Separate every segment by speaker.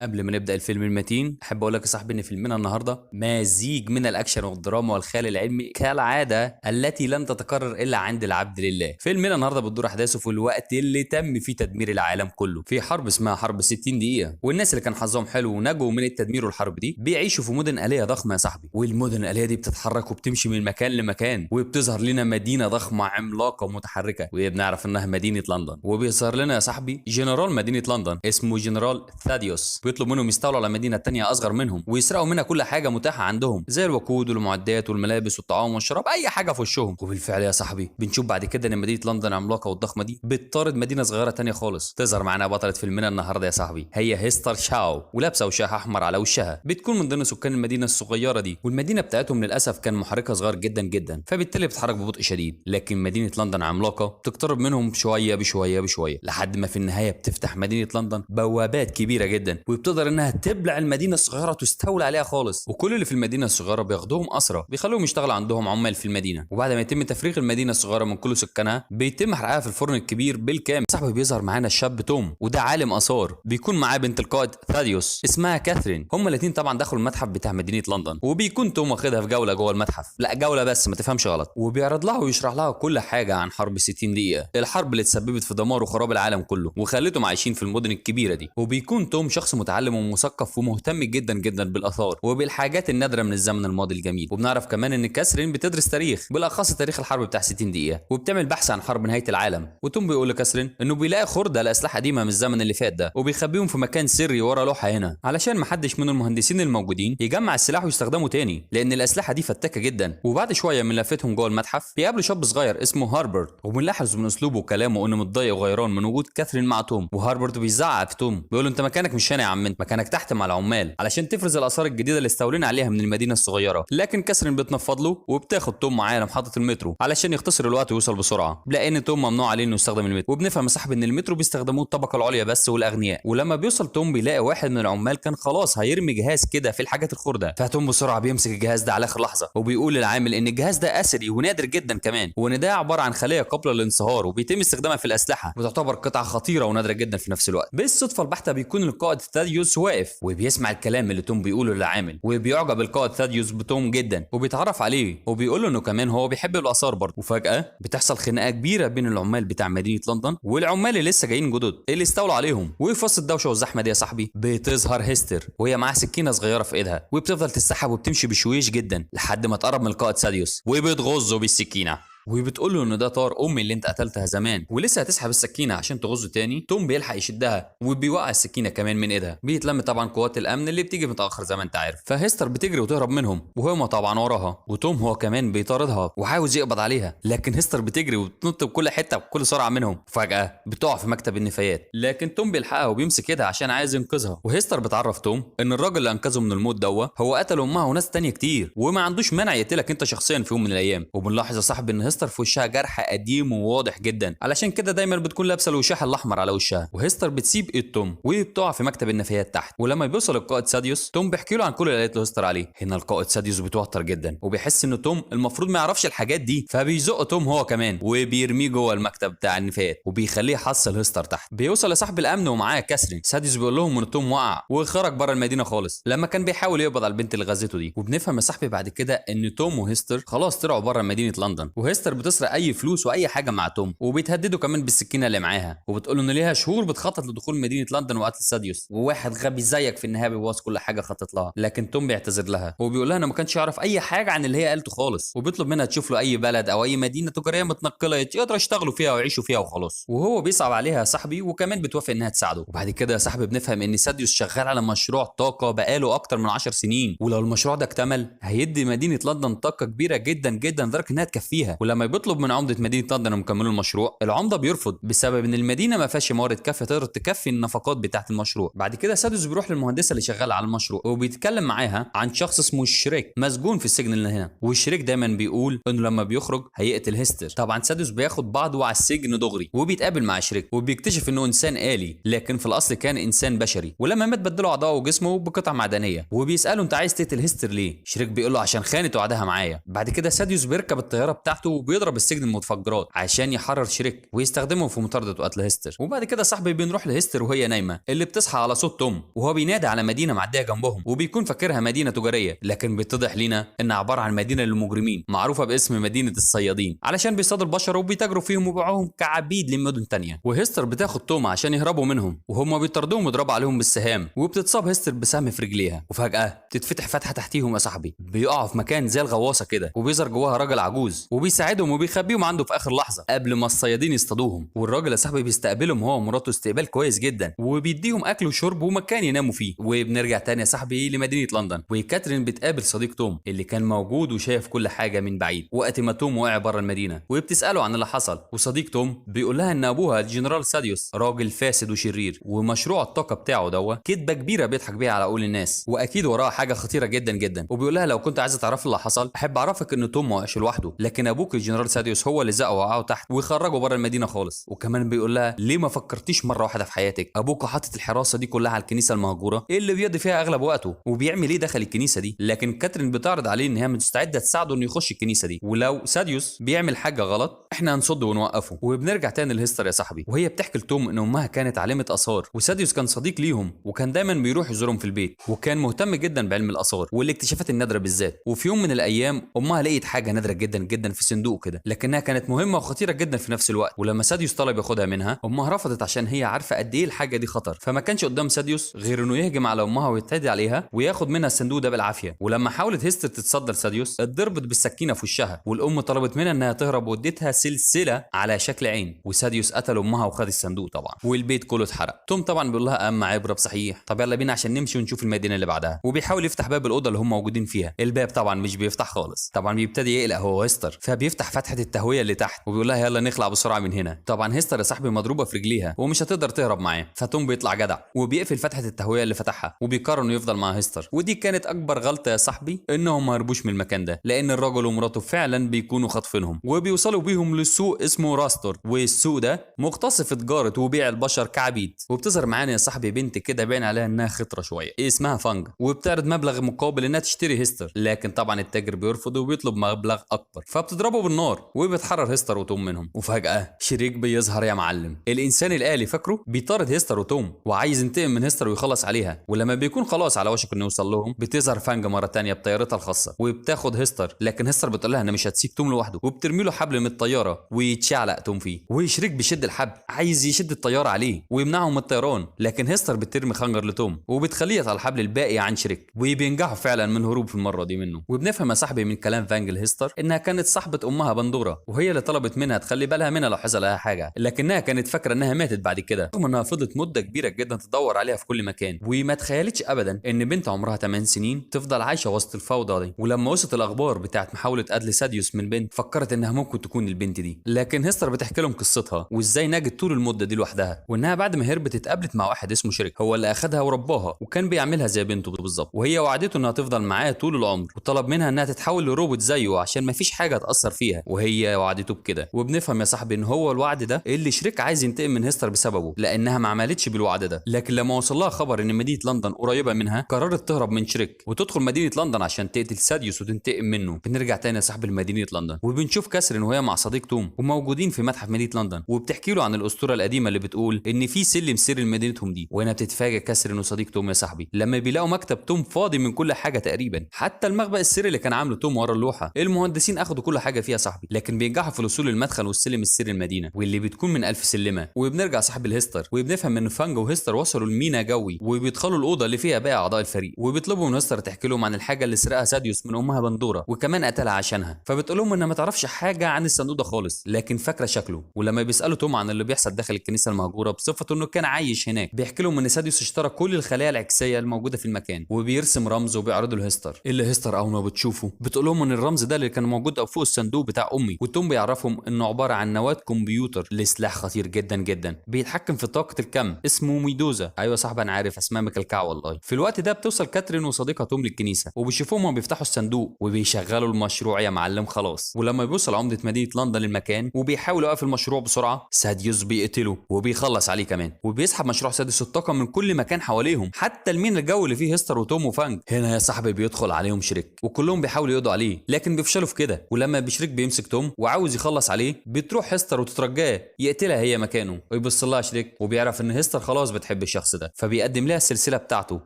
Speaker 1: قبل ما نبدأ الفيلم المتين أحب أقول لك يا صاحبي إن فيلمنا النهاردة مزيج من الأكشن والدراما والخيال العلمي كالعادة التي لن تتكرر إلا عند العبد لله. فيلمنا النهاردة بتدور أحداثه في الوقت اللي تم فيه تدمير العالم كله في حرب اسمها حرب 60 دقيقة، والناس اللي كان حظهم حلو ونجوا من التدمير والحرب دي بيعيشوا في مدن آلية ضخمة يا صاحبي، والمدن الآلية دي بتتحرك وبتمشي من مكان لمكان، وبتظهر لنا مدينة ضخمة عملاقة ومتحركة وبنعرف إنها مدينة لندن. وبيظهر لنا يا صاحبي جنرال مدينة لندن اسمه جنرال ثاديوس، بيطلب منهم يستولوا على مدينه تانية اصغر منهم ويسرقوا منها كل حاجه متاحه عندهم زي الوقود والمعدات والملابس والطعام والشراب، اي حاجه في وشهم. وبالفعل يا صاحبي بنشوف بعد كده ان مدينه لندن العملاقه والضخمه دي بتطارد مدينه صغيره تانية خالص. تظهر معانا بطله فيلمنا النهارده يا صاحبي هي هيستر شاو، ولابسه وشاح احمر على وشها، بتكون من ضمن سكان المدينه الصغيره دي، والمدينه بتاعتهم للاسف كان محركها صغير جدا جدا، فبالتالي بتتحرك ببطء شديد. لكن مدينه لندن عملاقه بتقترب منهم شويه بشويه بشويه لحد ما في النهايه بتفتح مدينه لندن بوابات كبيره جدا، وبتقدر انها تبلع المدينه الصغيره تستولى عليها خالص. وكل اللي في المدينه الصغيره بياخدوهم اسرى، بيخلوهم يشتغلوا عندهم عمال في المدينه، وبعد ما يتم تفريغ المدينه الصغيره من كل سكانها بيتم حرقها في الفرن الكبير بالكامل. صاحبي بيظهر معانا الشاب توم، وده عالم اثار بيكون معاه بنت القائد ثاديوس اسمها كاثرين. هما الاثنين طبعا دخلوا المتحف بتاع مدينه لندن، وبيكون توم واخدها في جوله جوه المتحف، لا جوله بس ما تفهمش غلط، وبيعرض لها ويشرح لها كل حاجه عن حرب 60 دقيقه، الحرب اللي تسببت في دمار وخراب العالم كله وخلتهم عايشين في المدن الكبيره دي. وبيكون توم شخص متعلم ومثقف ومهتم جدا جدا بالاثار وبالحاجات النادره من الزمن الماضي الجميل. وبنعرف كمان ان كاثرين بتدرس تاريخ، بالاخص تاريخ الحرب بتاع 60 دقيقه، وبتعمل بحث عن حرب نهايه العالم. وتوم بيقول لكاثرين انه بيلاقي خرده لاسلحه قديمه من الزمن اللي فات ده، وبيخبيهم في مكان سري ورا لوحه هنا علشان محدش من المهندسين الموجودين يجمع السلاح ويستخدمه تاني، لان الاسلحه دي فتاكه جدا. وبعد شويه من لفتهم جوه المتحف بيقابلوا شاب صغير اسمه هاربرت، وبنلاحظ من اسلوبه وكلامه انه متضايق وغيران من وجود كاثرين مع توم. وهاربرت بيزعق في توم، بيقول له انت مكانك مش هنا يا عم، انت مكانك تحت مع العمال علشان تفرز الاثار الجديده اللي استولينا عليها من المدينه الصغيره. لكن كاثرين بتنفض له وبتاخد توم معاها لمحطه المترو علشان يختصر الوقت ويوصل بسرعه، لان توم ممنوع عليه انه يستخدم المترو. وبنفهم يا صاحبي ان المترو بيستخدموه الطبقه العليا بس والاغنياء. ولما بيوصل توم بيلاقي واحد من العمال كان خلاص هيرمي جهاز كده في الحاجات الخرده، فتوم بسرعه بيمسك الجهاز ده على اخر لحظه، وبيقول للعامل ان الجهاز ده اثري ونادر جدا كمان، وان ده عباره عن خليه قابله للانصهار وبيتم استخدامها في الاسلحه، وتعتبر قطعه خطيره ونادره جدا في نفس الوقت. بالصدفه البحته بيكون القائد ثاديوس واقف وبيسمع الكلام اللي توم بيقوله للعامل، وبيعجب القائد ثاديوس بتوم جدا وبيتعرف عليه، وبيقول له انه كمان هو بيحب الاثار برضه. وفجاه بتحصل خناقه كبيره بين العمال بتاع مدينه لندن والعمال اللي لسه جايين جدد اللي استولوا عليهم. وفي وسط الدوشه والزحمه دي يا صاحبي بتظهر هيستر، وهي معاها سكينه صغيره في ايدها، وبتفضل تسحب وبتمشي بشويش جدا لحد ما تقرب من القائد ثاديوس وبتغزه بالسكينه، وبتقول له ان ده طار امي اللي انت قتلتها زمان، ولسه هتسحب السكينه عشان تغزه تاني. توم بيلحق يشدها وبيوقع السكينه كمان من ايدها. بيتلم طبعا قوات الامن اللي بتيجي متاخر زي ما انت عارف، فهيستر بتجري وتهرب منهم وهما طبعا وراها، وتوم هو كمان بيطاردها وعاوز يقبض عليها، لكن هيستر بتجري وبتنط بكل حته بكل سرعه منهم. فجاه بتقع في مكتب النفايات، لكن توم بيلحقها وبيمسك ايدها عشان عايز ينقذها. وهيستر بتعرف توم ان الراجل اللي انقذه من الموت دوه هو قتل امها وناس تانية كتير، وما عندوش مانع يقتلك انت شخصيا في يوم من الايام. وبنلاحظ يا صاحبي ان هيستر في وشها جرح قديم وواضح جدا، علشان كده دايما بتكون لابسه الوشاح الاحمر على وشها. وهيستر بتسيب ايد توم وبتقع في مكتب النفايات تحت. ولما بيوصل القائد ساديوس توم بيحكي له عن كل اللي قالت له هيستر عليه. هنا القائد ساديوس بيتوتر جدا وبيحس ان توم المفروض ما يعرفش الحاجات دي، فبيزق توم هو كمان وبيرميه جوه المكتب بتاع النفايات وبيخليه يحصل هيستر تحت. بيوصل لصاحب الامن ومعاه كاثرين. ساديوس بيقول لهم ان توم وقع وخرج بره المدينه خالص لما كان بيحاول يقبض على البنت اللي غزته دي. وبنفهم يا صاحبي بعد كده ان توم وهيستر خلاص طلعوا بره مدينه لندن، وهيستر بتسرق اي فلوس واي حاجه مع توم، وبيتهددوا كمان بالسكينه اللي معاها، وبتقول له ان ليها شهور بتخطط لدخول مدينه لندن وقتل ساديوس، وواحد غبي زيك في النهايه بيبوظ كل حاجه خطط لها. لكن توم بيعتذر لها وبيقول لها انه ما كانش يعرف اي حاجه عن اللي هي قالته خالص، وبيطلب منها تشوف له اي بلد او اي مدينه تجاريه متنقله يقدروا يشتغلوا فيها ويعيشوا فيها وخلاص. وهو بيصعب عليها يا صاحبي وكمان بتوافق انها تساعده. وبعد كده يا صاحبي بنفهم ان ساديوس شغال على مشروع طاقه بقاله اكتر من 10 سنين، ولو المشروع ده اكتمل هيدي مدينه لندن طاقه كبيره جدا جدا لدرجه انها تكفيها. ولما بيطلب من عمده مدينه لندن انهم يكملوا المشروع، العمده بيرفض بسبب ان المدينه ما فيهاش موارد كافيه تقدر تكفي النفقات بتاعه المشروع. بعد كده سادوس بيروح للمهندسه اللي شغاله على المشروع وبيتكلم معاها عن شخص اسمه شريك مسجون في السجن اللي هنا، والشريك دايما بيقول انه لما بيخرج هيقتل هيستر. طبعا سادوس بياخد بعضه على السجن دغري وبيتقابل مع شريك وبيكتشف انه انسان آلي، لكن في الاصل كان انسان بشري، ولما مات بدلوا اعضائه وجسمه بقطع معدنيه. وبيساله انت عايز تقتل هيستر ليه؟ شريك بيقول له عشان خانت وعدها معايا. بعد كده سادوس بيركب الطياره بتاعته وبيضرب السجن المتفجرات عشان يحرر شريك ويستخدمهم في مطارده وقتل هيستر. وبعد كده صاحبي بنروح لهيستر وهي نايمه اللي بتصحى على صوت توم وهو بينادي على مدينه معديه جنبهم وبيكون فاكرها مدينه تجاريه، لكن بيتضح لينا انها عباره عن مدينه للمجرمين معروفه باسم مدينه الصيادين علشان بيصطادوا البشر وبيتاجروا فيهم وبيبيعوهم كعبيد لمدن تانية. وهيستر بتاخد توم عشان يهربوا منهم وهم بيطردوهم ويضربوا عليهم بالسهام، وبتتصاب هيستر بسهم في رجليها وفجاه بتتفتح فتحه تحتيهم يا صاحبي، بيقعوا في مكان زي الغواصه كده وبيظهر جواها راجل عجوز وبيساعدهم وبيخبيهم عنده في اخر لحظه قبل ما الصيادين يصطادوهم. والراجل يا صاحبي بيستقبلهم هو ومراته استقبال كويس جدا وبيديهم اكل وشرب ومكان يناموا فيه. وبنرجع تاني يا صاحبي لمدينه لندن وكاترين بتقابل صديق توم اللي كان موجود وشايف كل حاجه من بعيد وقت ما توم وقع بره المدينه، وبتساله عن اللي حصل. وصديق توم بيقول لها ان ابوها الجنرال ساديوس راجل فاسد وشرير ومشروع الطاقه بتاعه كدبه كبيره بيضحك بيها على عقول الناس واكيد وراها حاجه خطيره جدا جدا. وبيقول لها لو كنت عايزه تعرف اللي حصل احب اعرفك ان توم ما وقعش لوحده، لكن ابوك الجنرال ساديوس هو اللي زقه وقعه تحت وخرجه بره المدينه خالص. وكمان بيقول لها ليه ما فكرتيش مره واحده في حياتك ابوك حاطط الحراسه دي كلها على الكنيسه المهجوره اللي بيقضي فيها اغلب وقته وبيعمل ايه داخل الكنيسه دي. لكن كاترين بتعرض عليه ان هي مستعده تساعده انه يخش الكنيسه دي، ولو ساديوس بيعمل حاجه غلط احنا هنصده ونوقفه. وبنرجع تاني لهيستر يا صاحبي وهي بتحكي لتوم ان امها كانت عالمه اثار وساديوس كان صديق ليهم وكان دايما بيروح يزورهم في البيت وكان مهتم جدا بعلم الاثار والاكتشافات النادره بالذات. وفي يوم من الايام امها لقيت حاجه نادره جدا جدا في صندوق كده لكنها كانت مهمه وخطيره جدا في نفس الوقت. ولما ساديوس طلب ياخدها منها امها رفضت عشان هي عارفه قد ايه الحاجه دي خطر، فما كانش قدام ساديوس غير انه يهجم على امها ويتعدي عليها وياخد منها الصندوق ده بالعافيه. ولما حاولت هيستر تتصدى لساديوس اتضربت بالسكينه في وشها والام طلبت منها انها تهرب واديتها سلسله على شكل عين، وساديوس قتل امها وخد الصندوق طبعا والبيت كله اتحرق. توم طبعا بيقول لها اما عبره بصحيح، طب يلا بينا عشان نمشي ونشوف المدينه اللي بعدها. وبيحاول يفتح باب الاوضه اللي هم موجودين فيها، الباب طبعا مش بيفتح خالص، طبعا بيبتدي يقلق هو هيستر فبيفتح فتحه التهويه اللي تحت وبيقول لها يلا نخلع بسرعه من هنا. طبعا هيستر يا صاحبي مضروبه في رجليها ومش هتقدر تهرب معاه، فتوم بيطلع جدع وبيقفل فتحه التهويه اللي فتحها وبيقرر انه يفضل مع هيستر. ودي كانت اكبر غلطه يا صاحبي انهم ما هربوش من المكان ده، لان الراجل ومراته فعلا بيكونوا خاطفينهم وبيوصلوا بيهم لسوق اسمه راستور، والسوق ده مختص في تجاره وبيع البشر كعبيد. وبتظهر معانا يا صاحبي بنت كده باين عليها انها خطره شويه اسمها فانج وبتعرض مبلغ مقابل انها تشتري هيستر، لكن طبعا التاجر بيرفض وبيطلب مبلغ اكبر فبتضربه بالنار وبتحرر هيستر وتوم منهم. وفجاه شريك بيظهر يا معلم، الانسان الالي فاكره بيطارد هيستر وتوم وعايز ينتقم من هيستر ويخلص عليها. ولما بيكون خلاص على وشك انه يوصل لهم بتظهر فانج مره تانية بطيارتها الخاصه وبتاخد هيستر، لكن هيستر بتقول لها انا مش هتسيب توم لوحده وبترمي له حبل من الطياره ويتشعلق توم فيه. وشريك بيشد الحبل عايز يشد الطياره عليه ويمنعه من الطيران، لكن هيستر بترمي خنجر لتوم وبتخليه يطلع الحبل الباقي عن شريك وبينجحوا فعلا من هروب في المره دي منه. وبنفهم يا صاحبي من كلام فانج لهيستر انها كانت صاحبه امها بندوره وهي اللي طلبت منها تخلي بالها منها لو حصل لها حاجه، لكنها كانت فاكره انها ماتت بعد كده رغم انها فضلت مده كبيره جدا تدور عليها في كل مكان. وما تخيلتش ابدا ان بنت عمرها 8 سنين تفضل عايشه وسط الفوضى دي. ولما وصلت الاخبار بتاعت محاوله قتل ساديوس من بنت فكرت انها ممكن تكون البنت دي، لكن هيستر بتحكي لهم قصتها وازاي نجت طول المده دي لوحدها، وانها بعد ما هربت اتقابلت مع واحد اسمه شريك هو اللي اخدها ورباها وكان بيعملها زي بنته بالظبط، وهي وعدته انها تفضل معاه طول العمر وطلب منها انها تتحول لروبوت زيه عشان ما فيش حاجه تاثر فيها وهي وعدته بكده. وبنفهم يا صاحبي ان هو الوعد ده اللي شريك عايز ينتقم من هيستر بسببه لانها ما عملتش بالوعد ده، لكن لما وصل لها خبر ان مدينه لندن قريبه منها قررت تهرب من شريك وتدخل مدينه لندن عشان تقتل ساديوس وتنتقم منه. بنرجع تاني يا صاحبي لمدينه لندن وبنشوف كاسرين وهي مع صديق توم وموجودين في متحف مدينه لندن وبتحكي له عن الاسطوره القديمه اللي بتقول ان في سلم سري لمدينتهم دي. وهنا بتتفاجئ كاسرين وصديق توم يا صاحبي لما بيلاقوا مكتب توم فاضي من كل حاجه تقريبا، حتى المخبأ السري اللي كان عامله توم ورا اللوحه المهندسين اخدوا كل حاجه فيها صاحبي، لكن بينجحوا في الوصول للمدخل والسلم السري المدينه واللي بتكون من 1000 سلمه. وبنرجع صاحب الهيستر وبنفهم ان فانج وهيستر وصلوا لمينا جوي وبيدخلوا الاوضه اللي فيها باقي اعضاء الفريق وبيطلبوا من هيستر تحكي لهم عن الحاجه اللي سرقها ساديوس من امها بندوره وكمان قتلها عشانها، فبتقول لهم انها ما تعرفش حاجه عن الصندوق ده خالص لكن فاكره شكله. ولما بيسالوا توم عن اللي بيحصل داخل الكنيسه المهجوره بصفته انه كان عايش هناك بيحكي لهم ان ساديوس اشترى كل الخلايا العكسيه الموجوده في المكان وبيرسم رمز وبيعرضه لهيستر اللي هيستر اول ما بتشوفه بتقول لهم ان الرمز ده اللي كان موجود فوق الصندوق بتاع امي، وتوم بيعرفهم انه عباره عن نواه كمبيوتر لسلاح خطير جدا جدا بيتحكم في طاقه الكم اسمه ميدوزا. ايوه يا صاحبي انا عارف اسماء مكلكعه والله. في الوقت ده بتوصل كاترين وصديقها توم للكنيسه وبيشوفوهم بيفتحوا الصندوق وبيشغلوا المشروع يا معلم خلاص. ولما بيوصل عمده مدينه لندن للمكان وبيحاول يوقف المشروع بسرعه ساديوس بيقتله وبيخلص عليه كمان وبيسحب مشروع ساديوس الطاقه من كل مكان حواليهم حتى المين الجو اللي فيه هيستر وتوم وفانج. هنا يا صاحبي بيدخل عليهم شريك وكلهم بيحاولوا يقضوا عليه لكن بيفشلوا في كده. ولما شريك بيمسك توم وعاوز يخلص عليه، بتروح هيستر وتترجاه يقتلها هي مكانه، ويبص لها شريك وبيعرف ان هيستر خلاص بتحب الشخص ده، فبيقدم لها السلسله بتاعته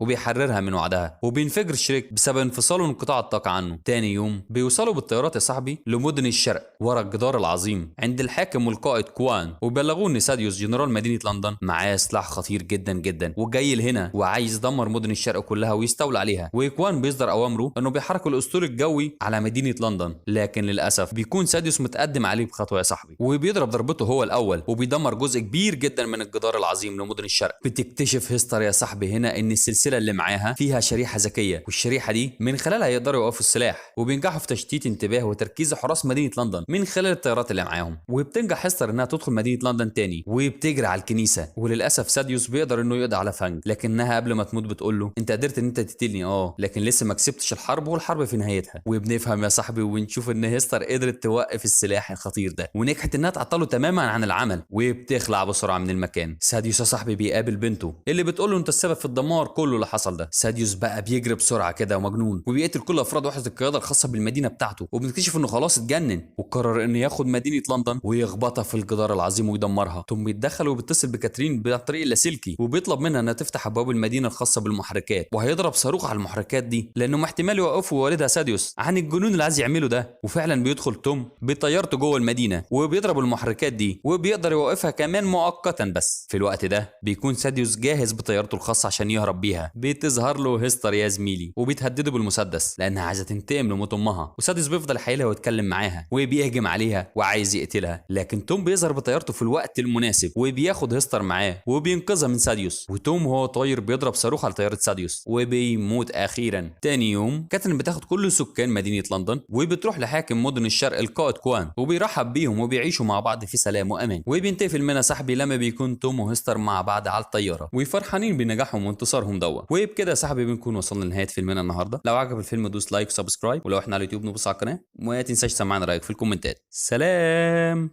Speaker 1: وبيحررها من وعدها، وبينفجر شريك بسبب انفصاله وانقطاع الطاقه عنه. تاني يوم بيوصلوا بالطيارات يا صاحبي لمدن الشرق ورا الجدار العظيم عند الحاكم والقائد كوان، وبلغوه ان ساديوس جنرال مدينه لندن معاه سلاح خطير جدا جدا وجاي لهنا وعايز يدمر مدن الشرق كلها ويستولى عليها. وكوان بيصدر اوامره انه بيحرك الاسطول الجوي على مدينه لندن، لكن للاسف بيكون ساديوس متقدم عليه بخطوه يا صاحبي، وبيضرب ضربته هو الاول وبيدمر جزء كبير جدا من الجدار العظيم لمدن الشرق. بتكتشف هيستر يا صاحبي هنا ان السلسله اللي معاها فيها شريحه ذكيه، والشريحه دي من خلالها يقدروا يوقفوا السلاح، وبينجحوا في تشتيت انتباه وتركيز حراس مدينه لندن من خلال الطيارات اللي معاهم. وبتنجح هيستر انها تدخل مدينه لندن تاني وبتجري على الكنيسه، وللاسف ساديوس بيقدر انه يقضي على فانج، لكنها قبل ما تموت بتقول له انت قدرت ان انت تقتلني لكن لسه ما كسبتش الحرب والحرب في نهايتها. وبنفهم يا صاحبي ونشوف ان هيستر قدرت توقف السلاح الخطير ده ونجحت انها تعطله تماما عن العمل، وبتخلع بسرعه من المكان. ساديوس يا صاحبي بيقابل بنته اللي بتقول له انت السبب في الدمار كله اللي حصل ده. ساديوس بقى بيجري بسرعه كده ومجنون وبيقتل كل افراد وحده القياده الخاصه بالمدينه بتاعته، وبنكتشف انه خلاص اتجنن وقرر انه ياخد مدينه لندن ويخبطها في الجدار العظيم ويدمرها. ثم بيتدخل وبيتصل بكاترين بالطريق اللاسلكي وبيطلب منها انها تفتح ابواب المدينه الخاصه بالمحركات، وهيضرب صاروخ على المحركات دي لانه احتمال يوقفوا والدها ساديوس عن الجنون اللي عايز يعمله ده. وفعلا بيدخل توم بطيارته جوه المدينه وبيضرب المحركات دي وبيقدر يوقفها كمان مؤقتا. بس في الوقت ده بيكون ساديوس جاهز بطيارته الخاصه عشان يهرب بيها. بتظهر له هيستر يا زميلي وبتهدده بالمسدس لانها عايزه تنتقم لموت امها، وساديوس بيفضل يحايلها ويتكلم معاها وبيهجم عليها وعايز يقتلها، لكن توم بيظهر بطيارته في الوقت المناسب وبياخد هيستر معاه وبينقذها من ساديوس. وتوم وهو طاير بيضرب صاروخ على طياره ساديوس وبيموت اخيرا. تاني يوم كاترين بتاخد كل سكان مدينه لندن وبتروح لحاكم مدن الشرق القائد كوان وبيرحب بيهم وبيعيشوا مع بعض في سلام وامان. وبينتهي فيلمنا صاحبي لما بيكون توم وهيستر مع بعض على الطياره وفرحانين بنجاحهم وانتصارهم دوا. وبكده يا صاحبي بنكون وصلنا لنهايه فيلمنا النهارده. لو عجب الفيلم دوس لايك وسبسكرايب، ولو احنا على اليوتيوب نبص على القناه، وما تنساش تسمعنا رايك في الكومنتات. سلام.